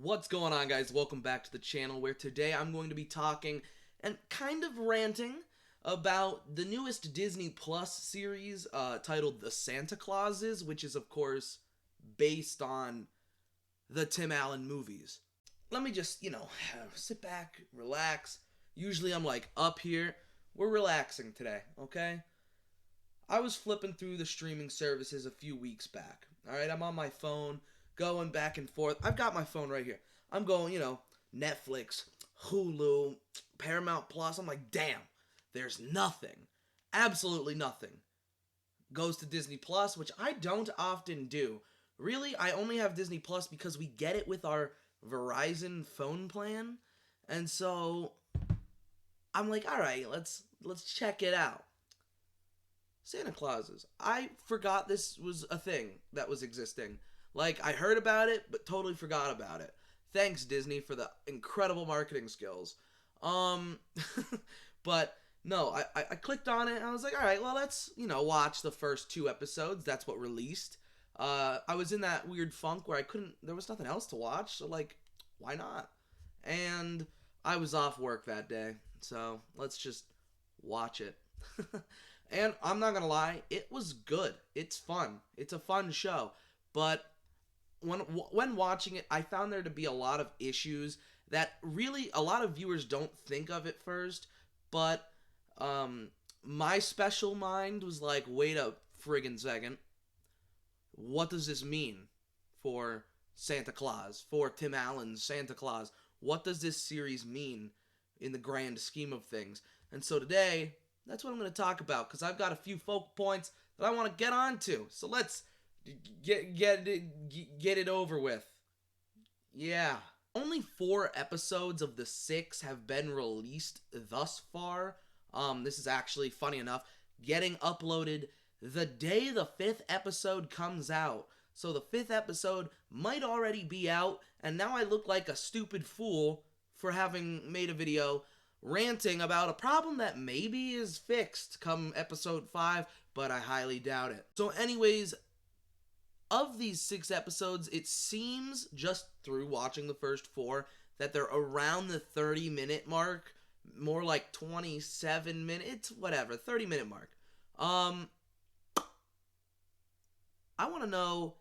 What's going on, guys? Welcome back to the channel, where today I'm going to be talking and kind of ranting about the newest Disney Plus series titled The Santa Clauses, which is, of course, based on the Tim Allen movies. Let me just, sit back, relax. Usually I'm like up here. We're relaxing today, okay? I was flipping through the streaming services a few weeks back. Alright, I'm on my phone, going back and forth. I've got my phone right here. I'm going, Netflix, Hulu, Paramount Plus. I'm like, damn, there's nothing. Absolutely nothing. Goes to Disney Plus, which I don't often do. Really, I only have Disney Plus because we get it with our Verizon phone plan. And so I'm like, alright, let's check it out. Santa Clauses. I forgot this was a thing that was existing. Like, I heard about it, but totally forgot about it. Thanks, Disney, for the incredible marketing skills. But, no, I clicked on it, and I was like, alright, well, let's, watch the first 2 episodes. That's what released. I was in that weird funk where there was nothing else to watch, so, like, why not? And I was off work that day, so let's just watch it. And I'm not gonna lie, it was good. It's fun. It's a fun show. But when watching it, I found there to be a lot of issues that really a lot of viewers don't think of at first. But my special mind was like, wait a friggin' second. What does this mean for Santa Claus? For Tim Allen's Santa Claus? What does this series mean in the grand scheme of things? And so today, that's what I'm going to talk about, because I've got a few focal points that I want to get onto. So let's get it over with. Yeah. Only 4 episodes of the 6 have been released thus far. This is actually, funny enough, getting uploaded the day the 5th episode comes out. So the 5th episode might already be out, and now I look like a stupid fool for having made a video ranting about a problem that maybe is fixed come episode 5, but I highly doubt it. So anyways, of these 6 episodes, it seems, just through watching the first 4, that they're around the 30-minute mark, more like 27 minutes, whatever, 30-minute mark. I want to know,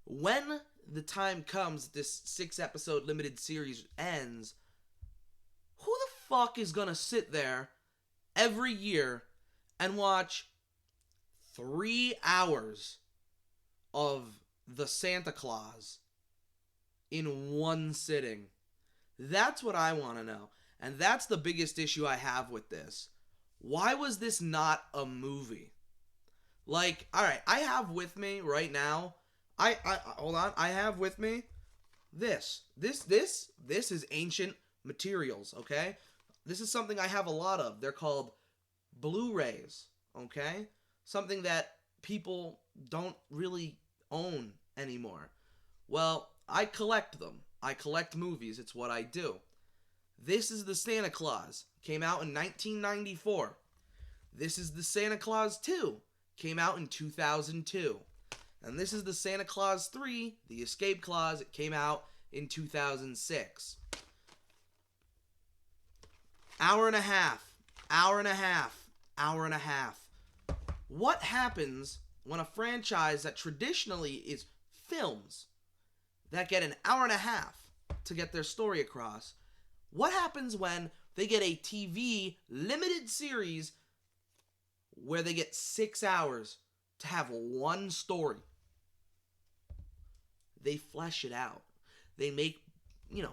when the time comes this 6-episode limited series ends, who the fuck is gonna sit there every year and watch 3 hours of the Santa Claus in one sitting? That's what I want to know. And that's the biggest issue I have with this. Why was this not a movie? Like, alright, I have with me right now, hold on, I have with me this is ancient materials, okay? This is something I have a lot of. They're called Blu-rays, okay? Something that people don't really own anymore. Well, I collect them. I collect movies. It's what I do. This is the Santa Claus. Came out in 1994. This is the Santa Claus 2. Came out in 2002. And this is the Santa Claus 3, the Escape Clause. It came out in 2006. Hour and a half. What happens when a franchise that traditionally is films that get an hour and a half to get their story across, what happens when they get a TV limited series where they get 6 hours to have one story? They flesh it out. They make,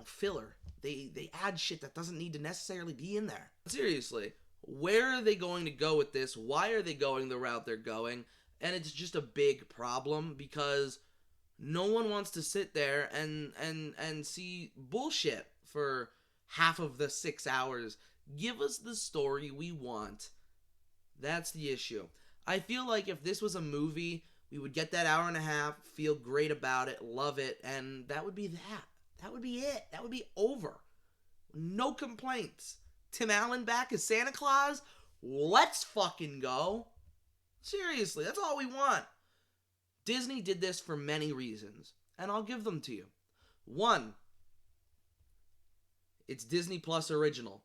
filler. They add shit that doesn't need to necessarily be in there. Seriously, where are they going to go with this? Why are they going the route they're going? And it's just a big problem, because no one wants to sit there and see bullshit for half of the 6 hours. Give us the story we want. That's the issue. I feel like if this was a movie, we would get that hour and a half, feel great about it, love it, and that would be that. That would be it. That would be over. No complaints. Tim Allen back as Santa Claus? Let's fucking go. Seriously, that's all we want. Disney did this for many reasons, and I'll give them to you. 1, It's Disney Plus original.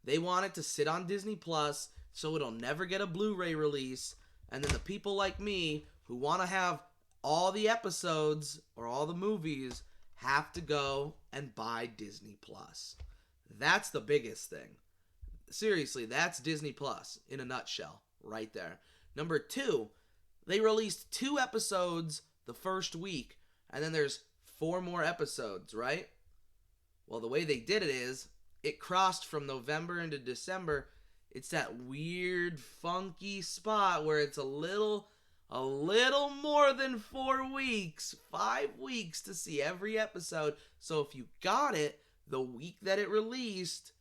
They want it to sit on Disney Plus so it'll never get a Blu-ray release. And then the people like me who want to have all the episodes or all the movies have to go and buy Disney Plus. That's the biggest thing. Seriously, that's Disney Plus in a nutshell right there. Number 2, they released 2 episodes the first week, and then there's 4 more episodes, right? Well, the way they did it is, it crossed from November into December. It's that weird, funky spot where it's a little more than 4 weeks, 5 weeks to see every episode. So if you got it the week that it released,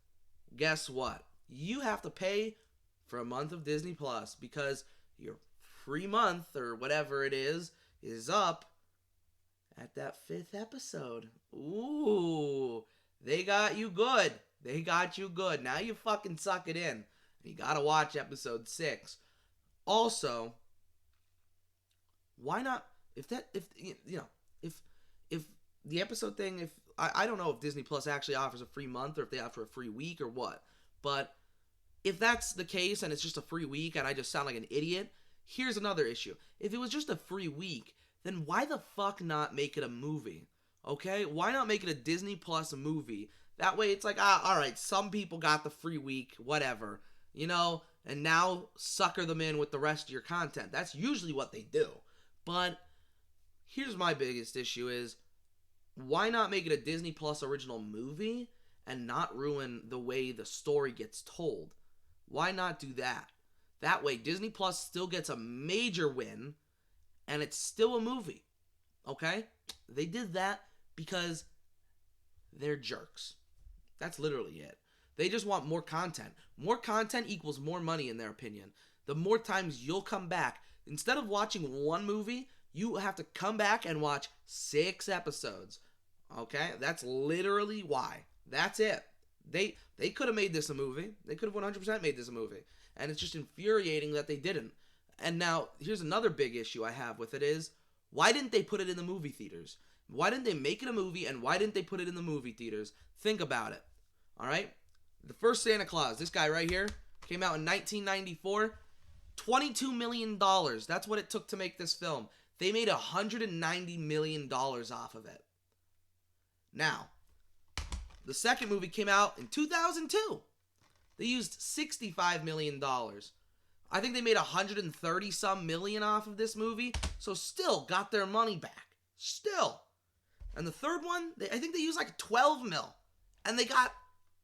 guess what? You have to pay for a month of Disney Plus because your free month or whatever it is up at that 5th episode. Ooh, they got you good. They got you good. Now you fucking suck it in. You gotta watch episode 6. Also, why not? If the episode thing, if I don't know if Disney Plus actually offers a free month or if they offer a free week or what, but if that's the case and it's just a free week and I just sound like an idiot, here's another issue. If it was just a free week, then why the fuck not make it a movie? Okay? Why not make it a Disney Plus movie? That way it's like, alright, some people got the free week, whatever, and now sucker them in with the rest of your content. That's usually what they do. But here's my biggest issue is, why not make it a Disney Plus original movie and not ruin the way the story gets told? Why not do that? That way Disney Plus still gets a major win and it's still a movie. Okay? They did that because they're jerks. That's literally it. They just want more content. More content equals more money in their opinion. The more times you'll come back, instead of watching one movie, you have to come back and watch 6 episodes. Okay? That's literally why. That's it. They could have made this a movie. They could have 100% made this a movie. And it's just infuriating that they didn't. And now, here's another big issue I have with it is, why didn't they put it in the movie theaters? Why didn't they make it a movie, and why didn't they put it in the movie theaters? Think about it. Alright? The first Santa Claus, this guy right here, came out in 1994. $22 million. That's what it took to make this film. They made $190 million off of it. Now, the second movie came out in 2002. They used $65 million. I think they made 130 some million off of this movie, so still got their money back. Still. And the third one, I think they used like 12 mil. And they got,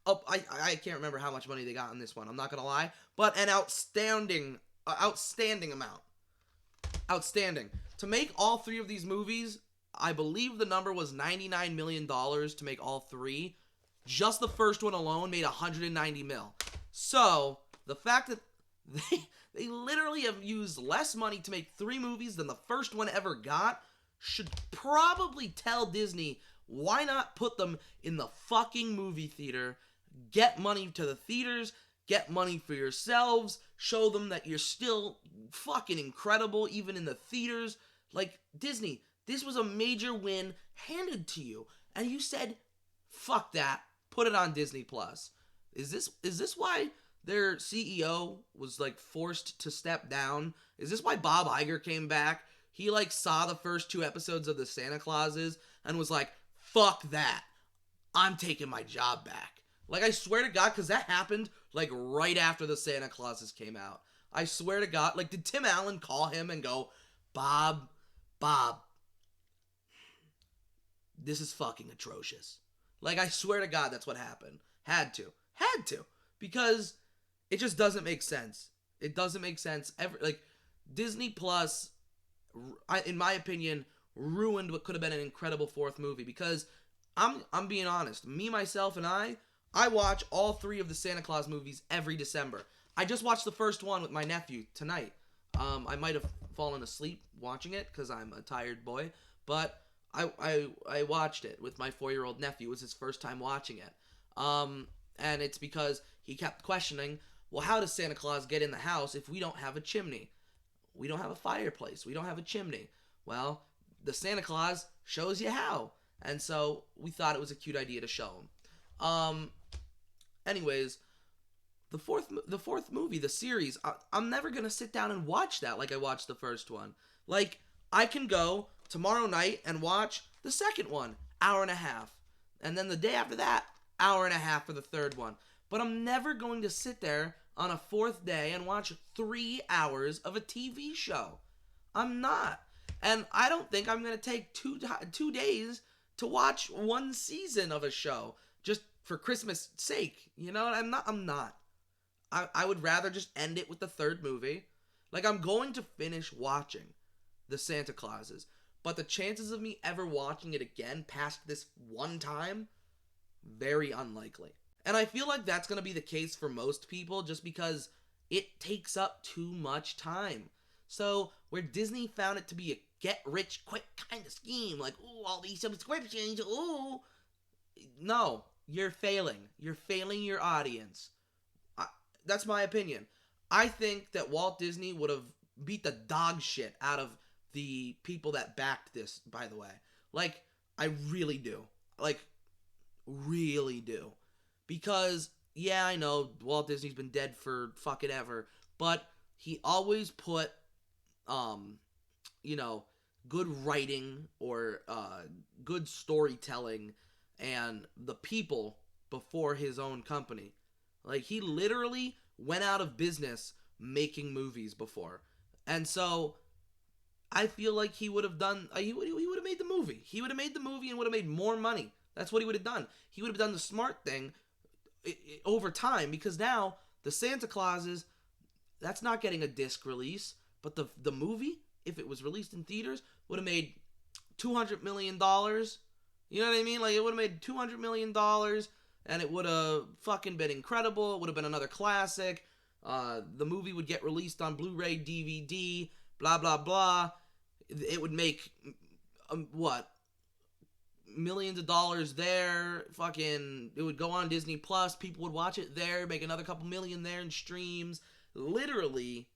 I can't remember how much money they got on this one, I'm not going to lie, but an outstanding amount. Outstanding. To make all 3 of these movies, I believe the number was $99 million to make all 3. Just the first one alone made 190 mil. So, the fact that they literally have used less money to make 3 movies than the first one ever got should probably tell Disney, why not put them in the fucking movie theater, get money to the theaters, get money for yourselves, show them that you're still fucking incredible even in the theaters. Like, Disney, this was a major win handed to you, and you said, fuck that, put it on Disney Plus. Is this why their CEO was like forced to step down? Is this why Bob Iger came back? He like saw the first 2 episodes of the Santa Clauses and was like, fuck that, I'm taking my job back. Like, I swear to God, because that happened like right after the Santa Clauses came out. I swear to God, like, did Tim Allen call him and go, Bob, this is fucking atrocious. Like, I swear to God, that's what happened. Had to. Because it just doesn't make sense. It doesn't make sense. Disney Plus, in my opinion, ruined what could have been an incredible 4th movie. Because, I'm being honest. Me, myself, and I watch all 3 of the Santa Claus movies every December. I just watched the first one with my nephew tonight. I might have fallen asleep watching it because I'm a tired boy. But I watched it with my 4-year-old nephew. It was his first time watching it. And it's because he kept questioning, well, how does Santa Claus get in the house if we don't have a chimney? We don't have a fireplace. We don't have a chimney. Well, the Santa Claus shows you how. And so we thought it was a cute idea to show him. Um. Anyways, the fourth movie, the series, I'm never gonna sit down and watch that like I watched the first one. Like, I can go tomorrow night and watch the second one, hour and a half, and then the day after that, hour and a half for the third one. But I'm never going to sit there on a fourth day and watch 3 hours of a TV show. I'm not. And I don't think I'm going to take 2 days to watch one season of a show just for Christmas sake. You know, I'm not. I would rather just end it with the third movie. Like, I'm going to finish watching the Santa Clauses, but the chances of me ever watching it again past this one time, very unlikely. And I feel like that's going to be the case for most people just because it takes up too much time. So, where Disney found it to be a get rich quick kind of scheme, like, ooh, all these subscriptions, ooh. No, you're failing. You're failing your audience. That's my opinion. I think that Walt Disney would have beat the dog shit out of the people that backed this, by the way. Like, I really do. Like, really do. Because, yeah, I know Walt Disney's been dead for fucking ever, but he always put, you know, good writing or good storytelling and the people before his own company. Like, he literally went out of business making movies before. And so, I feel like he would have done, he would have made the movie. He would have made the movie and would have made more money. That's what he would have done. He would have done the smart thing over time, because now the Santa Clauses, that's not getting a disc release, but the movie, if it was released in theaters, would have made $200 million. You know what I mean? Like, it would have made $200 million, and it would have fucking been incredible. It would have been another classic. The movie would get released on Blu-ray, DVD, blah, blah, blah. It would make, what? Millions of dollars there. Fucking, it would go on Disney Plus. People would watch it there, make another couple million there in streams. Literally,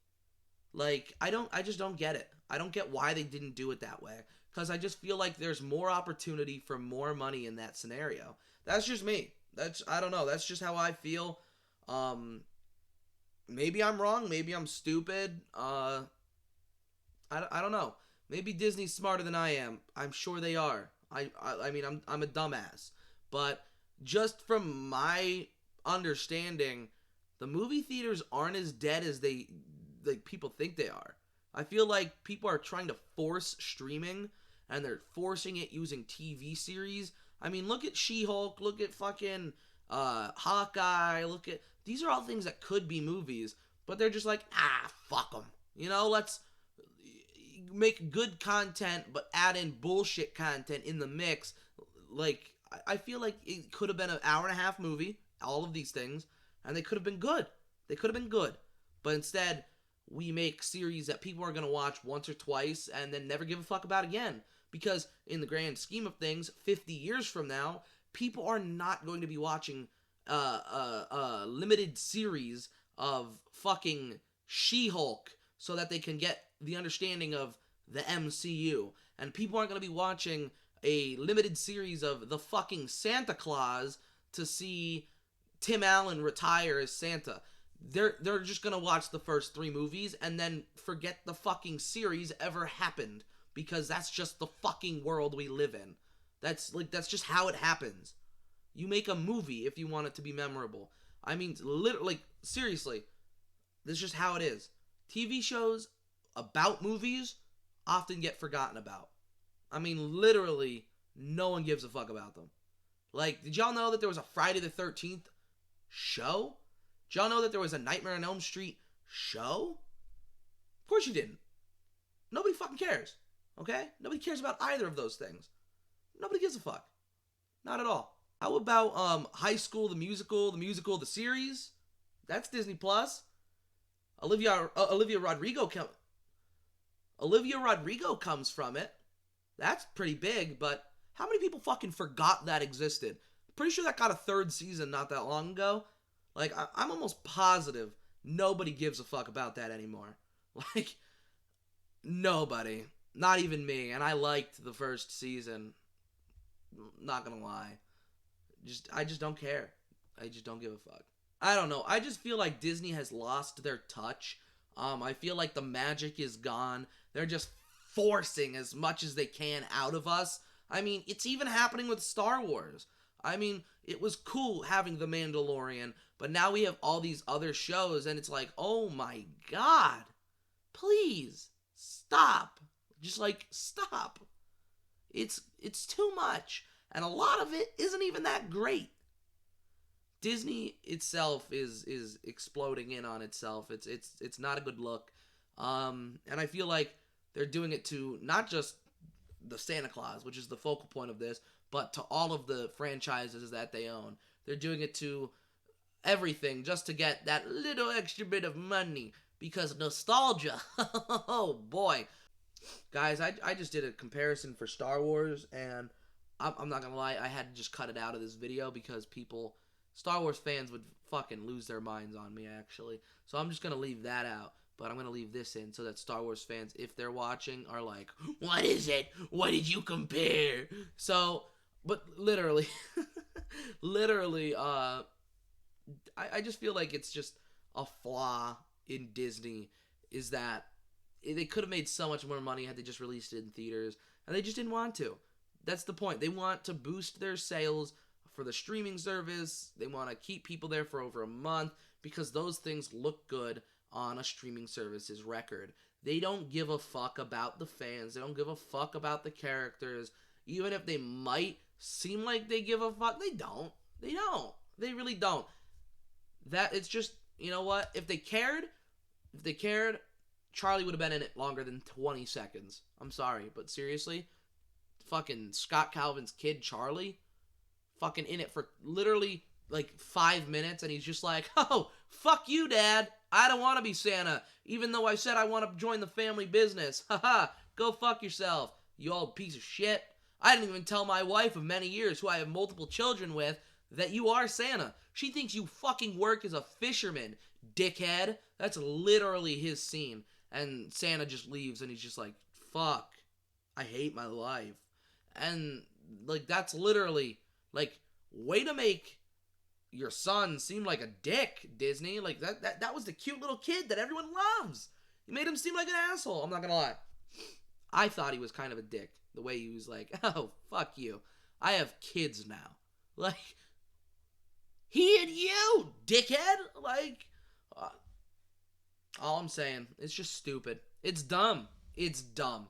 like, I just don't get it. I don't get why they didn't do it that way. Because I just feel like there's more opportunity for more money in that scenario. That's just me. I don't know. That's just how I feel. Maybe I'm wrong. Maybe I'm stupid. I don't know. Maybe Disney's smarter than I am. I'm sure they are. I mean, I'm a dumbass. But just from my understanding, the movie theaters aren't as dead as like people think they are. I feel like people are trying to force streaming, and they're forcing it using TV series. I mean, look at She-Hulk, look at fucking Hawkeye, these are all things that could be movies, but they're just like, fuck them. You know, let's make good content, but add in bullshit content in the mix. Like, I feel like it could have been an hour and a half movie, all of these things, and they could have been good. They could have been good. But instead, we make series that people are going to watch once or twice and then never give a fuck about again. Because in the grand scheme of things, 50 years from now, people are not going to be watching a limited series of fucking She-Hulk so that they can get the understanding of the MCU. And people aren't going to be watching a limited series of the fucking Santa Claus to see Tim Allen retire as Santa. They're just going to watch the first 3 movies and then forget the fucking series ever happened, because that's just the fucking world we live in. That's just how it happens. You make a movie if you want it to be memorable. I mean, literally, seriously, this is just how it is. TV shows about movies often get forgotten about. I mean, literally, no one gives a fuck about them. Like, did y'all know that there was a Friday the 13th show? Did y'all know that there was a Nightmare on Elm Street show? Of course you didn't. Nobody fucking cares. Okay? Nobody cares about either of those things. Nobody gives a fuck. Not at all. How about High School the Musical, the series? That's Disney Plus. Olivia Rodrigo comes from it. That's pretty big, but how many people fucking forgot that existed? Pretty sure that got a 3rd season not that long ago. Like, I'm almost positive nobody gives a fuck about that anymore. Like, nobody. Not even me. And I liked the first season. Not gonna lie. I just don't care. I just don't give a fuck. I don't know. I just feel like Disney has lost their touch. I feel like the magic is gone. They're just forcing as much as they can out of us. I mean, it's even happening with Star Wars. I mean, it was cool having The Mandalorian, but now we have all these other shows, and it's like, oh my god, please stop. Just like stop. It's too much, and a lot of it isn't even that great. Disney itself is exploding in on itself. It's not a good look, and I feel like they're doing it to not just the Santa Claus, which is the focal point of this, but to all of the franchises that they own. They're doing it to everything just to get that little extra bit of money because nostalgia. Oh boy, guys, I just did a comparison for Star Wars, and I'm not gonna lie, I had to just cut it out of this video because Star Wars fans would fucking lose their minds on me, actually. So I'm just gonna leave that out, but I'm gonna leave this in so that Star Wars fans, if they're watching, are like, what is it? What did you compare? So, but literally, literally, I just feel like it's just a flaw in Disney is that they could have made so much more money had they just released it in theaters, and they just didn't want to. That's the point. They want to boost their sales for the streaming service. They want to keep people there for over a month because those things look good on a streaming service's record. They don't give a fuck about the fans. They don't give a fuck about the characters. Even if they might seem like they give a fuck, they don't. They don't. They really don't. That it's just, you know what? If they cared, Charlie would have been in it longer than 20 seconds. I'm sorry, but seriously, fucking Scott Calvin's kid, Charlie, fucking in it for literally like 5 minutes, and he's just like, oh, fuck you, Dad. I don't want to be Santa, even though I said I want to join the family business. Haha, go fuck yourself, you old piece of shit. I didn't even tell my wife of many years, who I have multiple children with, that you are Santa. She thinks you fucking work as a fisherman, dickhead. That's literally his scene. And Santa just leaves, and he's just like, fuck, I hate my life. And, like, that's literally, like, way to make your son seem like a dick, Disney. Like, that was the cute little kid that everyone loves. You made him seem like an asshole. I'm not gonna lie. I thought he was kind of a dick. The way he was like, oh, fuck you. I have kids now. Like, he and you, dickhead. Like, all I'm saying, it's just stupid. It's dumb. It's dumb.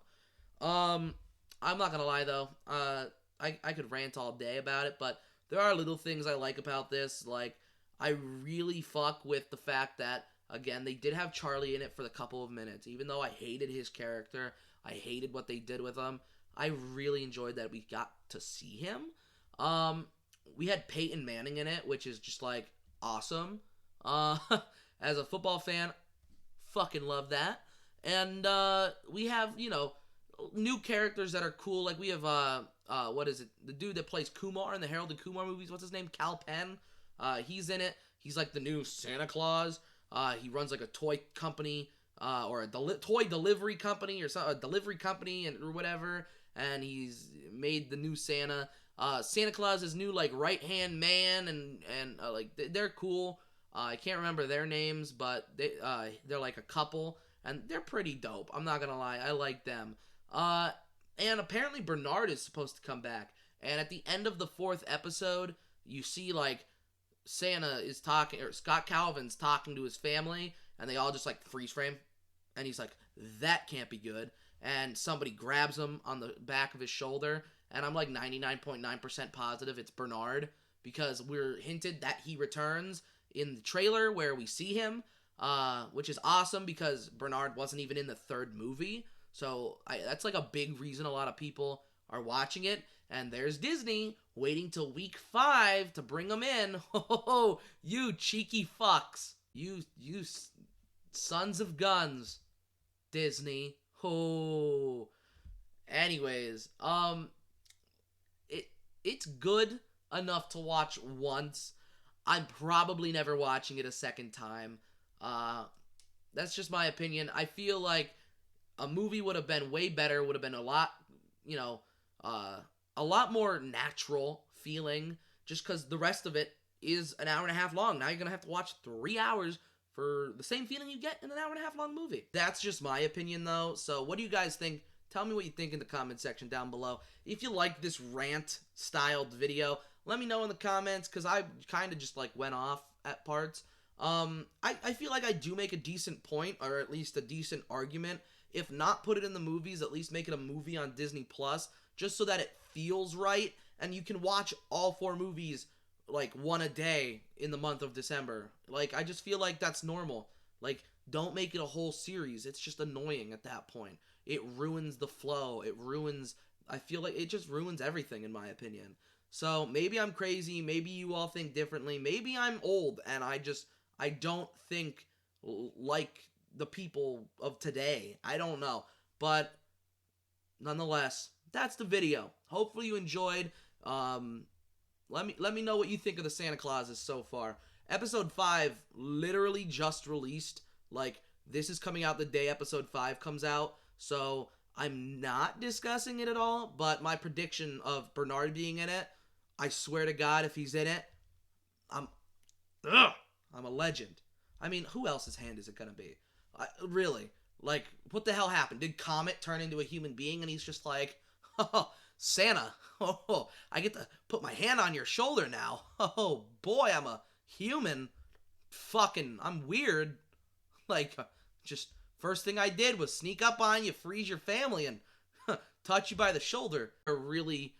I'm not gonna lie though. I could rant all day about it, but there are little things I like about this. Like, I really fuck with the fact that, again, they did have Charlie in it for a couple of minutes. Even though I hated his character, I hated what they did with him, I really enjoyed that we got to see him. We had Peyton Manning in it, which is just, like, awesome. As a football fan, fucking love that. And, we have, you know, new characters that are cool. Like, we have, what is it? The dude that plays Kumar in the Harold and Kumar movies. What's his name? Cal Penn. He's in it. He's like the new Santa Claus. He runs like a toy company, or a toy delivery company, or a delivery company, or whatever. And he's made the new Santa. Santa Claus's new like right hand man, and like they're cool. I can't remember their names, but they're like a couple, and they're pretty dope. I'm not gonna lie, I like them. And apparently Bernard is supposed to come back. And at the end of the 4th episode, you see like Santa is talking, or Scott Calvin's talking to his family, and they all just like freeze frame, and he's like, that can't be good. And somebody grabs him on the back of his shoulder, and I'm like 99.9% positive it's Bernard, because we're hinted that he returns in the trailer where we see him, which is awesome because Bernard wasn't even in the 3rd movie. So that's like a big reason a lot of people are watching it. And there's Disney waiting till week 5 to bring them in. Oh, you cheeky fucks. You sons of guns, Disney. Oh. Anyways, it's good enough to watch once. I'm probably never watching it a second time. That's just my opinion. I feel like a movie would have been way better, would have been a lot, a lot more natural feeling. just because the rest of it is an hour and a half long. Now you're going to have to watch 3 hours for the same feeling you get in an hour and a half long movie. That's just my opinion, though. So what do you guys think? Tell me what you think in the comment section down below. If you like this rant-styled video, let me know in the comments, because I kind of just, like, went off at parts. I feel like I do make a decent point, or at least a decent argument. If not put it in the movies, at least make it a movie on Disney Plus, just so that it feels right, and you can watch all 4 movies, like, one a day in the month of December. Like, I just feel like that's normal. Like, don't make it a whole series. It's just annoying at that point. It ruins the flow. I feel like it just ruins everything, in my opinion. So, maybe I'm crazy. Maybe you all think differently. Maybe I'm old, and I don't think like the people of today. I don't know. But, nonetheless, that's the video. Hopefully you enjoyed. Let me know what you think of the Santa Clauses so far. Episode 5 literally just released. Like, this is coming out the day episode 5 comes out. So, I'm not discussing it at all. But my prediction of Bernard being in it, I swear to God, if he's in it, I'm a legend. I mean, who else's hand is it gonna be? Really? Like, what the hell happened? Did Comet turn into a human being and he's just like, oh, Santa, oh, I get to put my hand on your shoulder now. Oh, boy, I'm a human. I'm weird. Like, just first thing I did was sneak up on you, freeze your family, and touch you by the shoulder. They're really,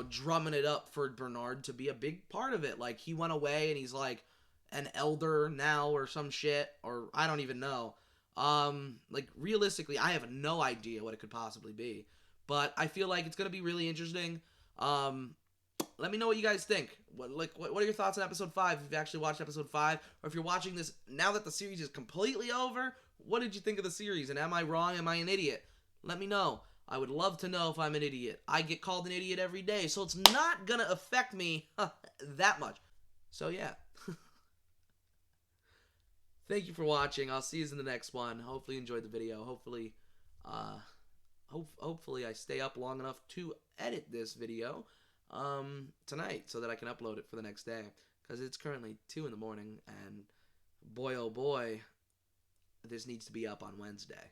drumming it up for Bernard to be a big part of it. Like, he went away and he's like an elder now or some shit, or I don't even know. Like, realistically, I have no idea what it could possibly be. But I feel like it's going to be really interesting. Let me know what you guys think. What are your thoughts on episode 5? If you've actually watched episode 5, or if you're watching this now that the series is completely over, what did you think of the series? And am I wrong? Am I an idiot? Let me know. I would love to know if I'm an idiot. I get called an idiot every day, so it's not going to affect me that much. So, yeah. Thank you for watching. I'll see you in the next one. Hopefully you enjoyed the video. Hopefully I stay up long enough to edit this video tonight so that I can upload it for the next day, because it's currently 2 in the morning, and boy oh boy, this needs to be up on Wednesday.